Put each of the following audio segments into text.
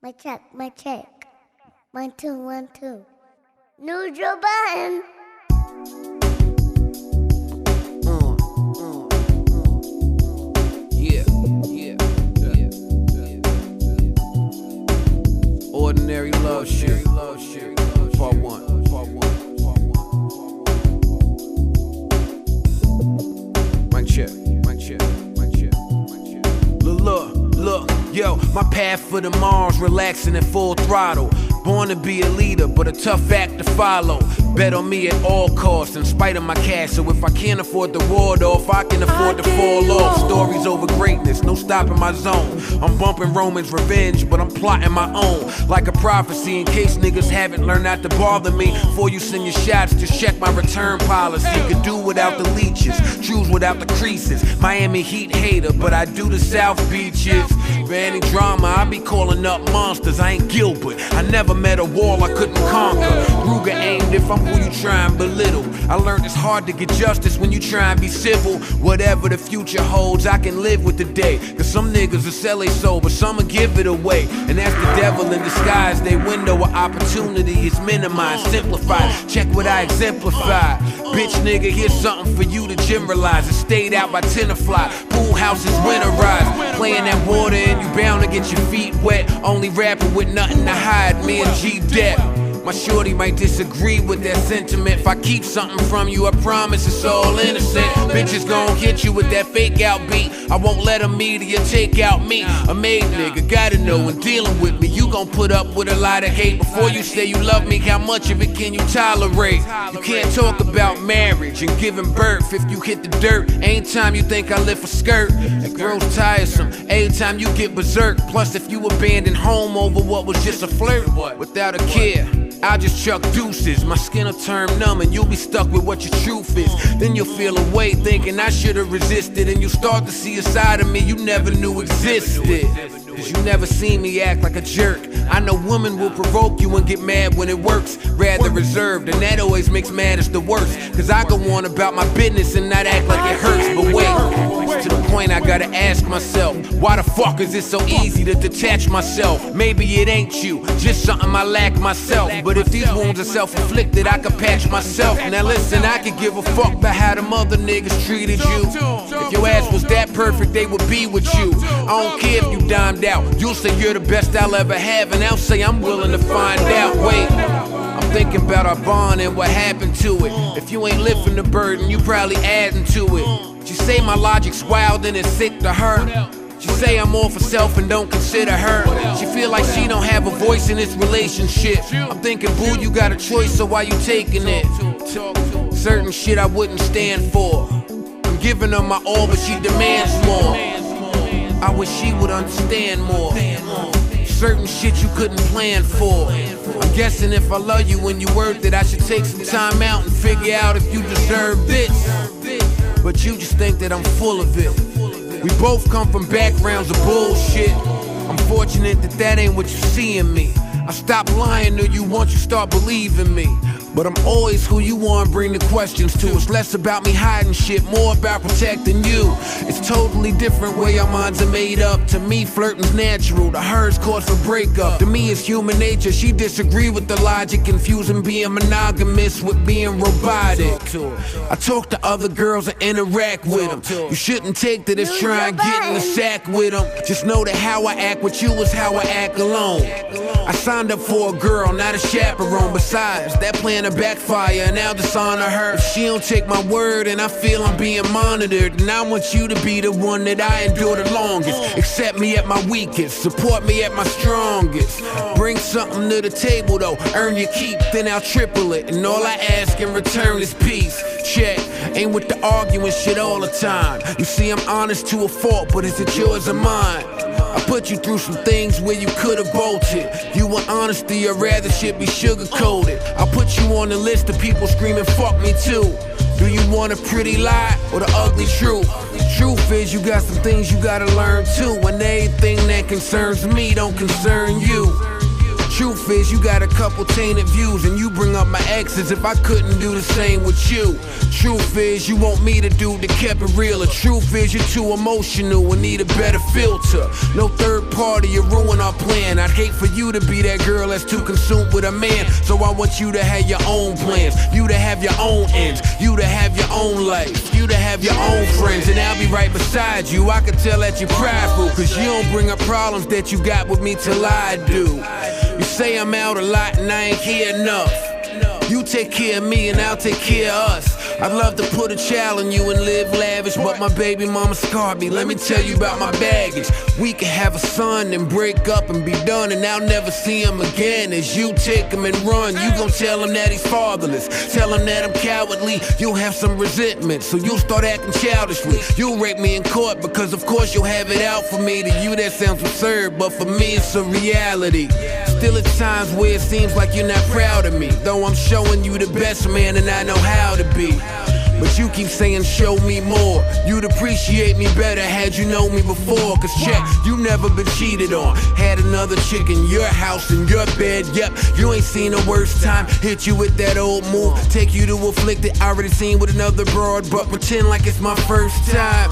My check. 1, 2, 1, 2. Neutral Budden. Yeah. Ordinary love shit. Part 1. Mic check. Look, yo, my path for the Mars, relaxing at full throttle. Born to be a leader, but a tough act to follow. Bet on me at all costs, in spite of my cash. So if I can't afford the ward off, I can afford to fall off. Stories over greatness, no stopping my zone. I'm bumping Roman's revenge, but I'm plotting my own. Like a prophecy, in case niggas haven't learned not to bother me. Before you send your shots, just check my return policy. Could do without the leeches, choose without the creases. Miami Heat hater, but I do the South Beaches. For any drama, I be calling up monsters. I ain't Gilbert, I never met a wall I couldn't conquer. Ruger aimed if I'm who you try and belittle. I learned it's hard to get justice when you try and be civil. Whatever the future holds, I can live with the day. Cause some niggas will sell their soul, but some will give it away. And that's the devil in disguise. Their window of opportunity is minimized, simplified. Check what I exemplify. Bitch nigga, here's something for you to generalize. It stayed out by tenderfly. Pool houses winterized. Playing that water and you bound to get your feet wet. Only rapping with nothing to hide, me and G-Dep. My shorty might disagree with that sentiment. If I keep something from you, I promise it's all innocent. Bitches gon' hit you with that fake out beat. I won't let a media take out me. A made nigga, gotta know when dealing with me, you gon' put up with a lot of hate. Before you say you love me, how much of it can you tolerate? You can't talk about marriage and giving birth if you hit the dirt. Ain't time you think I lift a skirt. It grows tiresome every time you get berserk. Plus if you abandon home over what was just a flirt without a care, I'll just chuck deuces. My skin'll turn numb and you'll be stuck with what your truth is. Then you'll feel a way thinking I should've resisted. And you'll start to see a side of me you never knew existed. Cause you never seen me act like a jerk. I know women will provoke you and get mad when it works. Rather reserved, and that always makes matters the worst. Cause I go on about my business and not act like it hurts. But wait, to the point I gotta ask myself, why the fuck is it so easy to detach myself? Maybe it ain't you, just something I lack myself. But if these wounds are self-inflicted, I can patch myself. Now listen, I could give a fuck about how them other niggas treated you. If your ass was that perfect, they would be with you. I don't care if you dimed out, you'll say you're the best I'll ever have, and I'll say I'm willing to find out. Wait, I'm thinking about our bond and what happened to it. If you ain't lifting the burden, you probably adding to it. She say my logic's wild and it's sick to her. She say I'm all for self and don't consider her. She feel like she don't have a voice in this relationship. I'm thinking, boo, you got a choice, so why you taking it? Certain shit I wouldn't stand for. I'm giving her my all, but she demands more. I wish she would understand more. Certain shit you couldn't plan for. I'm guessing if I love you when you worth it, I should take some time out and figure out if you deserve this. But you just think that I'm full of it. We both come from backgrounds of bullshit. I'm fortunate that that ain't what you see in me. I stop lying to you once you start believing me. But I'm always who you want, bring the questions to. It's less about me hiding shit, more about protecting you. It's totally different way our minds are made up. To me, flirting's natural, to her's cause for breakup. To me, it's human nature, she disagree with the logic, confusing being monogamous with being robotic. I talk to other girls and interact with them. You shouldn't take that as trying to get in the sack with them. Just know that how I act with you is how I act alone. I signed up for a girl, not a chaperone. Besides, that plan to backfire and I'll dishonor her. If she don't take my word and I feel I'm being monitored, and I want you to be the one that I endure the longest. Accept me at my weakest, support me at my strongest. Bring something to the table though, earn your keep, then I'll triple it. And all I ask in return is peace. Check, ain't with the arguing shit all the time. You see I'm honest to a fault, but is it yours or mine? I put you through some things where you could've bolted. You want honesty, or rather shit be sugar-coated. I'll put you on the list of people screaming fuck me too. Do you want a pretty lie or the ugly truth? The truth is you got some things you gotta learn too. And everything that concerns me don't concern you. The truth truth is you got a couple tainted views, and you bring up my exes if I couldn't do the same with you. Truth is you want me to do that kept it real. The truth is you're too emotional and need a better filter. No third party, you ruin our plan. I'd hate for you to be that girl that's too consumed with a man. So I want you to have your own plans, you to have your own ends, you to have your own life, you to have your own friends. And I'll be right beside you. I can tell that you're prideful, cause you don't bring up problems that you got with me till I do. You say I'm out a lot and I ain't here enough. You take care of me and I'll take care of us. I'd love to put a child on you and live lavish, but my baby mama scarred me. Let me tell you about my baggage. We can have a son and break up and be done, and I'll never see him again. As you take him and run, you gon' tell him that he's fatherless, tell him that I'm cowardly. You'll have some resentment, so you'll start acting childishly. You'll rape me in court because of course you'll have it out for me. To you that sounds absurd, but for me it's a reality. Still at times where it seems like you're not proud of me, though I'm showing you the best man and I know how to be. But you keep saying show me more. You'd appreciate me better had you known me before. Cause check, you never been cheated on. Had another chick in your house, in your bed. Yep, you ain't seen a worse time. Hit you with that old move, take you to afflicted. Already seen with another broad, but pretend like it's my first time.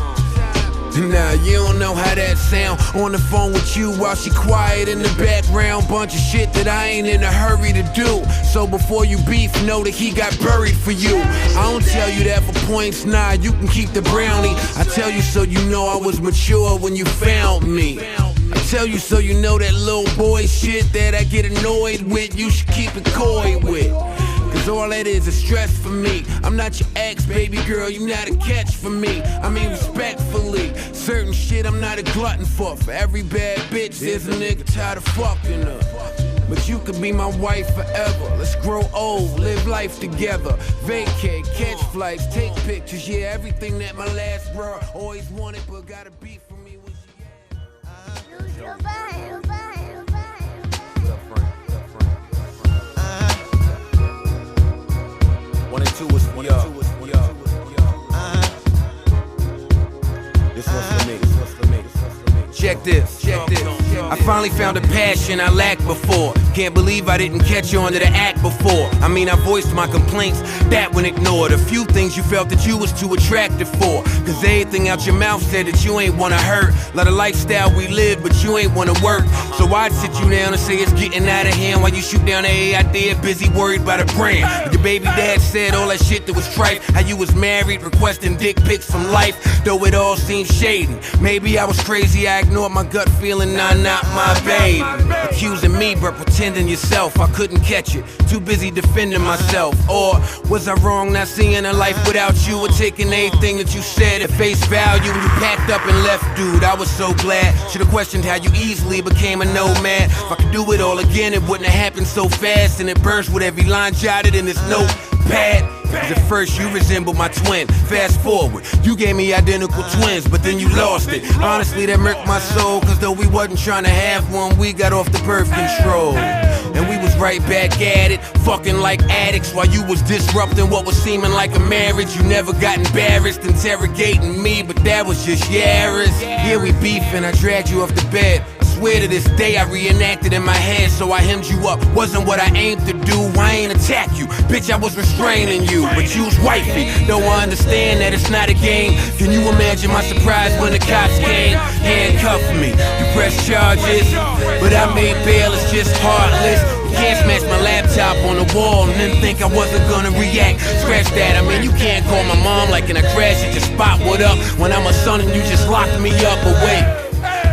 Nah, you don't know how that sound. On the phone with you while she quiet in the background. Bunch of shit that I ain't in a hurry to do. So before you beef, know that he got buried for you. I don't tell you that for points, nah, you can keep the brownie. I tell you so you know I was mature when you found me. I tell you so you know that little boy shit that I get annoyed with, you should keep it coy with. Cause all that is stress for me. I'm not your ex, baby girl, you not a catch for me. I mean respectfully, certain shit I'm not a glutton for. For every bad bitch, there's a nigga tired of fucking her. But you could be my wife forever. Let's grow old, live life together. Vacate, catch flights, take pictures. Yeah, everything that my last bro always wanted, but gotta be for me was Lose your mind. One and two is for y'all. This one's for me. Check this. I finally found a passion I lacked before. Can't believe I didn't catch on to the act before. I mean, I voiced my complaints, that one ignored. A few things you felt that you was too attractive for. Cause everything out your mouth said that you ain't wanna hurt. Lot of lifestyle we live, but you ain't wanna work. So I'd sit you down and say it's getting out of hand while you shoot down a idea, busy worried about a brand. But your baby dad said all that shit that was trite. How you was married, requesting dick pics from life, though it all seemed shady. Maybe I was crazy, I ignored my gut feeling, nah, not my babe. Accusing me, but pretending yourself, I couldn't catch it. Too busy defending myself. Or was I wrong not seeing a life without you, or taking anything that you said at face value? You packed up and left, dude, I was so glad. Should've questioned how you easily became a nomad. If I could do it all again, it wouldn't have happened so fast. And it burst with every line jotted in this notepad. Cause at first you resembled my twin. Fast forward, you gave me identical twins, but then you lost it. Honestly, that murked my soul. Cause though we wasn't trying to have one, we got off the birth control. And we was right back at it, fucking like addicts, while you was disrupting what was seeming like a marriage. You never got embarrassed interrogating me, but that was just Yaris. Here we beefing, I dragged you off the bed. I swear to this day I reenacted in my head, so I hemmed you up. Wasn't what I aimed to do, I ain't attack you. Bitch, I was restraining you, but you was wifey. Though I understand that it's not a game. Can you imagine my surprise when the cops came? Handcuffed me, you pressed charges, but I made bail, it's just heartless. You can't smash my laptop on the wall and then think I wasn't gonna react. Scratch that, I mean you can't call my mom like in a crash at your spot. What up? When I'm a son and you just locked me up away.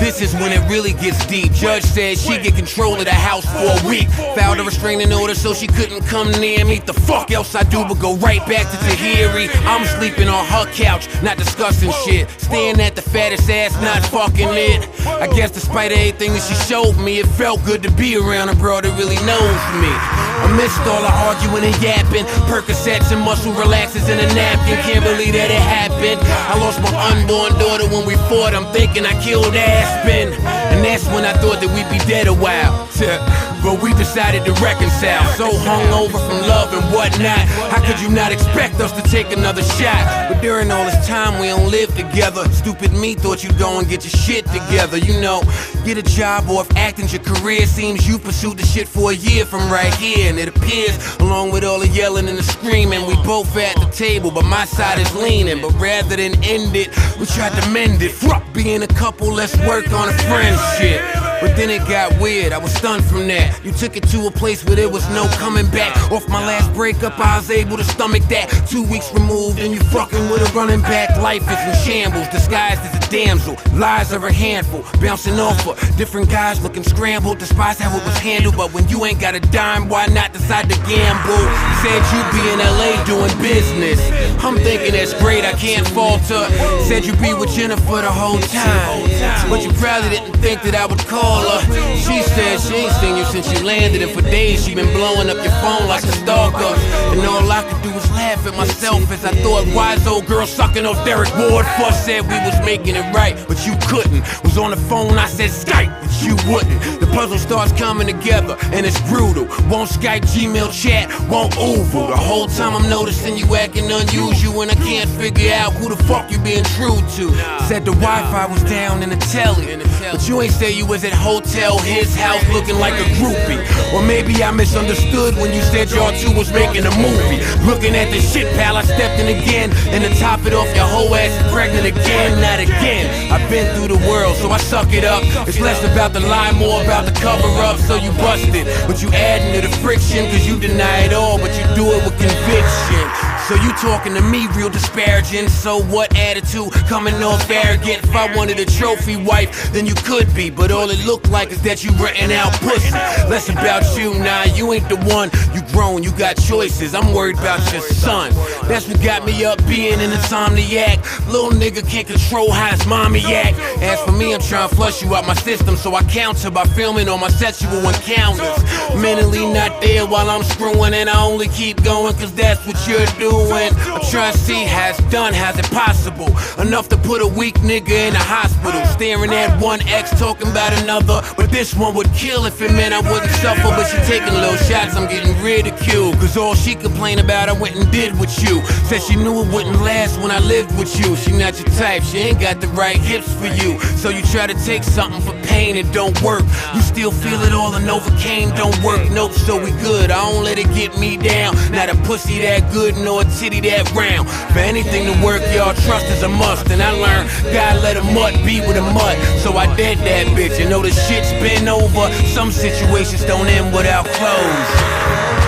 This is when it really gets deep. Judge said she get control of the house for a week. Filed a restraining order so she couldn't come near me. The fuck else I do but go right back to Tahiri. I'm sleeping on her couch, not discussing shit. Staring at the fattest ass, not fucking it. I guess despite everything that she showed me, it felt good to be around a bro that really knows me. Amidst all the arguing and yapping, Percocets and muscle relaxers and a napkin. Can't believe that it happened. I lost my unborn daughter when we fought. I'm thinking I killed Aspen, and that's when I thought that we'd be dead a while. But we decided to reconcile. So hungover from love and whatnot, how could you not expect us to take another shot? But during all this time we don't live together. Stupid me thought you'd go and get your shit together. You know, get a job, or if acting's your career, seems you pursued the shit for a year from right here. And it appears, along with all the yelling and the screaming, we both at the table, but my side is leaning. But rather than end it, we tried to mend it. Fuck being a couple, let's work on a friendship. But then it got weird, I was stunned from that. You took it to a place where there was no coming back. Off my last breakup, I was able to stomach that. 2 weeks removed and you fucking with a running back. Life is in shambles, disguised as a damsel. Lies are a handful, bouncing off of different guys looking scrambled. Despise how it was handled, but when you ain't got a dime, why not decide to gamble? Said you'd be in LA doing business. I'm thinking that's great, I can't falter. Said you'd be with Jennifer the whole time, but you probably didn't think that I would call her. She said she ain't seen you since you landed, and for days she been blowing up your phone like a stalker. And all I could do was laugh at myself as I thought wise old girl sucking off Derek Ward. Fuss said we was making it right, but you couldn't. Was on the phone, I said Skype, but you wouldn't. The puzzle starts coming together and it's brutal. Won't Skype, Gmail chat, won't Uber. The whole time I'm noticing you acting unusual, and I can't figure out who the fuck you being true to. Said the Wi-Fi was down in the telly, but you ain't say you was at hotel, his house, looking like a groupie. Or maybe I misunderstood when you said y'all two was making a movie. Looking at the shit pal, I stepped in again, and to top it off, your whole ass is pregnant again. Not again. I've been through the world, so I suck it up. It's less about the lie, more about the cover up. So you busted, but you adding to the friction, cause you deny it all, but you do it with conviction. So you talking to me real disparaging. So what attitude coming off arrogant? If I wanted a trophy wife, then you could be, but all it looked like is that you renting out pussy. Less about you, nah, you ain't the one. You grown, you got choices, I'm worried about your son. That's what got me up being an insomniac. Little nigga can't control how his mommy act. As for me, I'm trying to flush you out my system, so I counter by filming all my sexual encounters. Mentally not there while I'm screwing, and I only keep going cause that's what you're doing. I'm trying to see how it's done, how's it possible? Enough to put a weak nigga in the hospital, staring at one ex talking about another. But this one would kill if it meant I wouldn't suffer. But she taking little shots, I'm getting ridiculed, cause all she complained about I went and did with you. Said she knew it wouldn't last when I lived with you. She not your type, she ain't got the right hips for you. So you try to take something for pain, it don't work. You still feel it all and Novocaine don't work. Nope, so we good, I don't let it get me down. Not a pussy that good, nor a titty that round. For anything to work, y'all, trust is a must. And I learned, gotta let a mutt be with a mutt. So I did that bitch, and know the shit's been over. Some situations don't end without closure.